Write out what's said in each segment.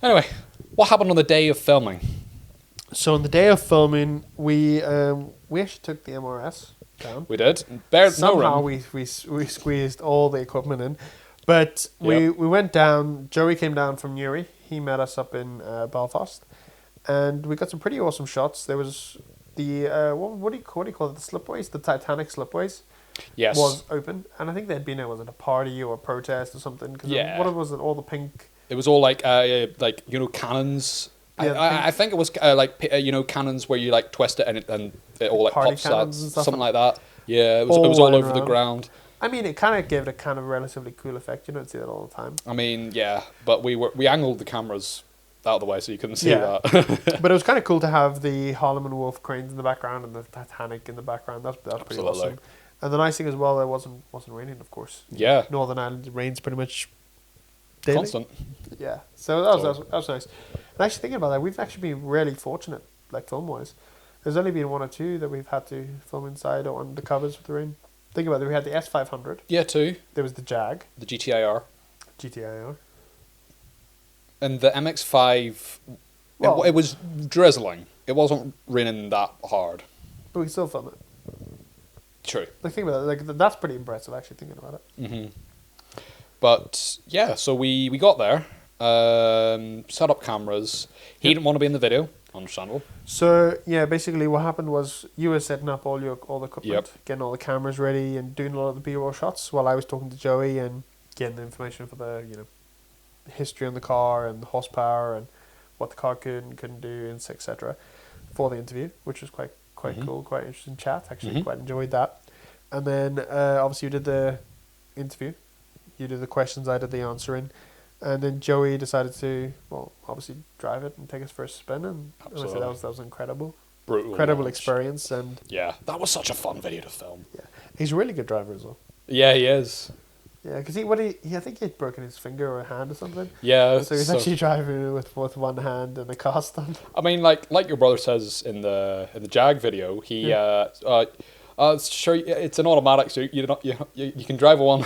Anyway, what happened on the day of filming? So on the day of filming, we actually took the MRS down. We did. No Somehow room. we squeezed all the equipment in, but we went down. Joey came down from Newry. He met us up in Belfast, and we got some pretty awesome shots. There was the what do you call it? The slipways, the Titanic slipways. Yes. Was open, and I think they'd been there. Was it a party or a protest or something? Cause Yeah. What was it? All the pink. It was all like cannons. Yeah, I think it was cannons where you like twist it and it all like Party pops cannons out, and stuff. something like that. Yeah, it was All all lying over the around. ground. I mean, it kind of gave it a kind of relatively cool effect. You don't see that all the time. I mean, yeah, but we angled the cameras out of the way so you couldn't see Yeah. that. But it was kind of cool to have the Harlem and Wolf cranes in the background and the Titanic in the background. That's pretty Absolutely. awesome. And the nice thing as well, it wasn't raining, of course. Yeah. Northern Ireland rains pretty much daily. Constant. Yeah, so that was nice. And actually thinking about that, we've actually been really fortunate, like film wise. There's only been one or two that we've had to film inside or on the covers with the rain. Think about it. We had the S500. Yeah, too. There was the Jag, The GTIR GTIR. and the MX5. Well- it was drizzling. It wasn't raining that hard. But we can still film it. True. Like think about it. Like that's pretty impressive. Actually thinking about it. hmm But yeah, so we got there, set up cameras. He didn't want to be in the video, understandable. So yeah, basically what happened was you were setting up all the equipment, Yep. getting all the cameras ready, and doing a lot of the B-roll shots while I was talking to Joey and getting the information for the history on the car and the horsepower and what the car could and couldn't do and etc. for the interview, which was quite Mhm. cool, quite interesting chat. Actually, Mhm. quite enjoyed that. And then obviously you did the interview, you did the questions, I did the answering. And then Joey decided to, obviously drive it and take us for a spin, and I Absolutely. said that was incredible. Brutal. Incredible launch. experience, and Yeah, that was such a fun video to film. he's a really good driver as well. Yeah, he is. Yeah, because I think he'd broken his finger or hand or something. Yeah. So he's actually driving with one hand and a cast on. I mean, like your brother says in the Jag video, he sure it's an automatic, so you can drive one.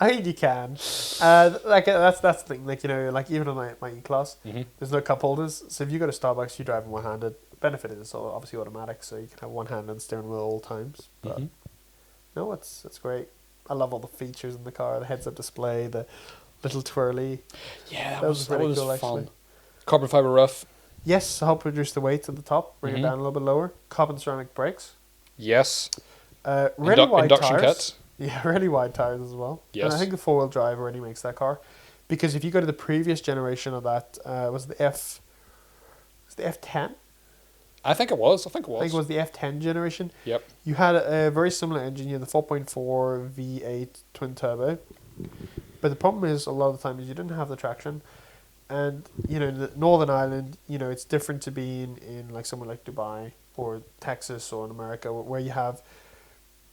I think you can. That's the thing. Like like even on my E-Class, Mhm. there's no cup holders. So if you go to Starbucks, you drive one-handed. Benefit is it's obviously automatic, so you can have one hand on the steering wheel at all times. But Mhm. no, it's great. I love all the features in the car, the heads-up display, the little twirly. Yeah, That was really cool, fun. actually. Carbon fiber roof. Yes, help reduce the weight at the top, bring Mhm. it down a little bit lower. Carbon ceramic brakes. Yes. Really wide induction tires. kit. Yeah, really wide tires as well. Yes. And I think the four-wheel drive already makes that car, because if you go to the previous generation of that, was the F10? I think it was. I think it was the F10 generation. Yep. You had a very similar engine, you had the 4.4 V8 twin turbo. But the problem is, a lot of the time, is you didn't have the traction. And, the Northern Ireland, it's different to being in like somewhere like Dubai or Texas or in America where you have,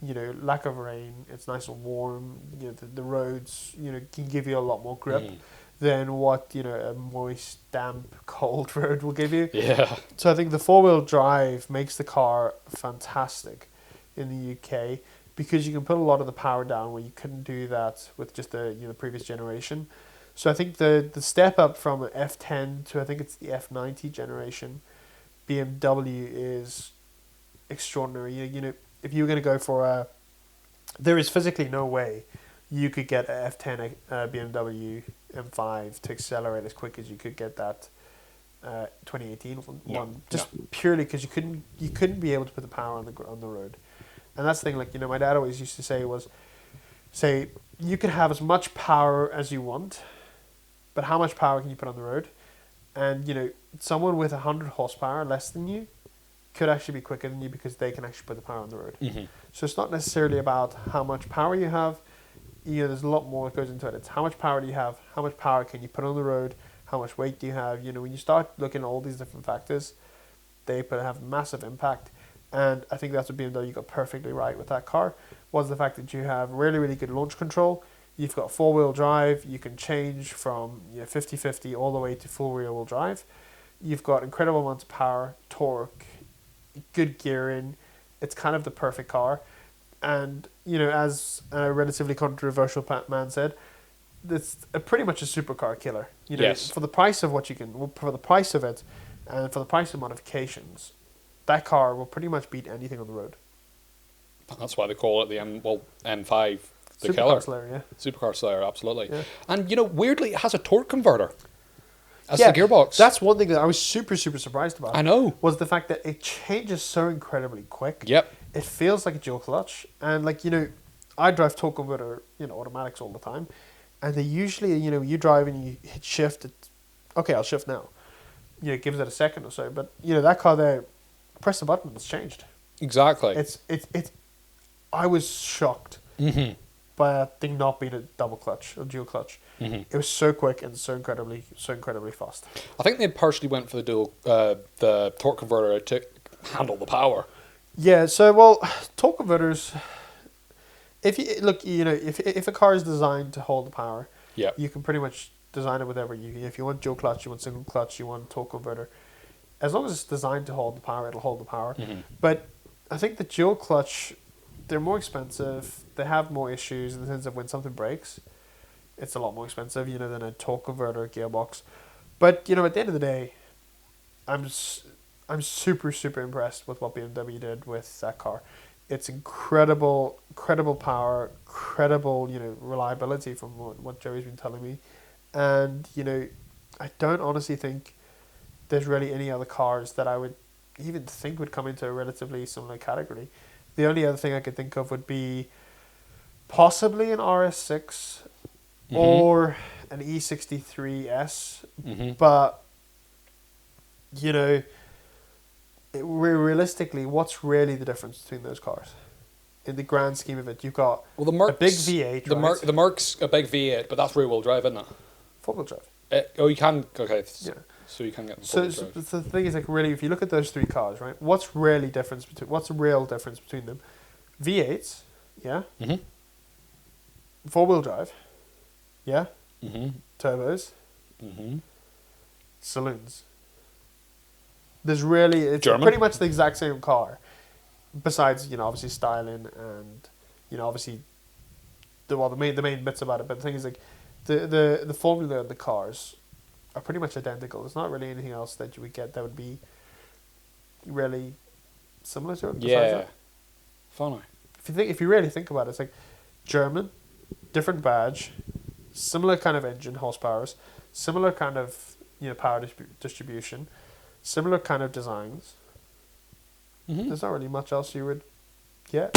lack of rain, it's nice and warm, the roads, can give you a lot more grip Mhm. than what, a moist, damp, cold road will give you. Yeah. So I think the four-wheel drive makes the car fantastic in the UK because you can put a lot of the power down where you couldn't do that with just the previous generation. So I think the step up from an F10 to I think it's the F90 generation, BMW is extraordinary. If you were going to go for there is physically no way you could get a F10 BMW M5 to accelerate as quick as you could get that 2018 one, just purely because you couldn't be able to put the power on the road. And that's the thing, like my dad always used to say you can have as much power as you want, but how much power can you put on the road? And someone with 100 horsepower less than you could actually be quicker than you because they can actually put the power on the road. Mm-hmm. So it's not necessarily about how much power you have. There's a lot more that goes into it. It's how much power do you have? How much power can you put on the road? How much weight do you have? When you start looking at all these different factors, they have massive impact. And I think that's what BMW got perfectly right with that car, was the fact that you have really, really good launch control. You've got four-wheel drive. You can change from 50-50 all the way to full rear-wheel drive. You've got incredible amounts of power, torque, good gearing. It's kind of the perfect car. And, as a relatively controversial man said, it's pretty much a supercar killer. You know, Yes. for the price of what you can, well, for the price of it, and for the price of modifications, that car will pretty much beat anything on the road. That's why they call it the M5, the Supercar killer. Slayer, yeah. Supercar Slayer, absolutely. Yeah. And, weirdly, it has a torque converter as Yeah, the gearbox. That's one thing that I was super, super surprised about. I know. Was the fact that it changes so incredibly quick. Yep. It feels like a dual clutch. And, like, I drive torque converter, automatics all the time. And they usually, you drive and you hit shift. Okay, I'll shift now. It gives it a second or so. But, that car there, press the button, it's changed. Exactly. It's I was shocked by that thing not being a double clutch or dual clutch. It was so quick and so incredibly fast. I think they partially went for the torque converter to handle the power. Yeah. So torque converters. If you look, if a car is designed to hold the power, Yeah. you can pretty much design it whatever if you want dual clutch, you want single clutch, you want torque converter. As long as it's designed to hold the power, it'll hold the power. But I think the dual clutch, they're more expensive. They have more issues in the sense of when something breaks, it's a lot more expensive, than a torque converter or gearbox. But at the end of the day, I'm super, super impressed with what BMW did with that car. It's incredible power, incredible reliability from what Joey's been telling me, and I don't honestly think there's really any other cars that I would even think would come into a relatively similar category. The only other thing I could think of would be possibly an RS6 or an E63S, but realistically, what's really the difference between those cars? In the grand scheme of it, you've got Well, the Merc's, a big V8, the Merc's a big V8, but that's rear-wheel drive, isn't it? four-wheel drive. You can. Okay. Yeah. So you can get So four-wheel drive. the thing is, like, really, if you look at those three cars, right, what's the real difference between them? V8s, yeah. Four-wheel drive, yeah. Turbos, saloons. It's German? pretty much the exact same car, besides obviously styling and obviously the main bits about it. But the thing is, like, the formula of the cars are pretty much identical. There's not really anything else that you would get that would be really similar to it. Besides that. Funny. If you really think about it, it's like German, different badge, similar kind of engine horsepowers, similar kind of power distribution, similar kind of designs. There's not really much else you would get.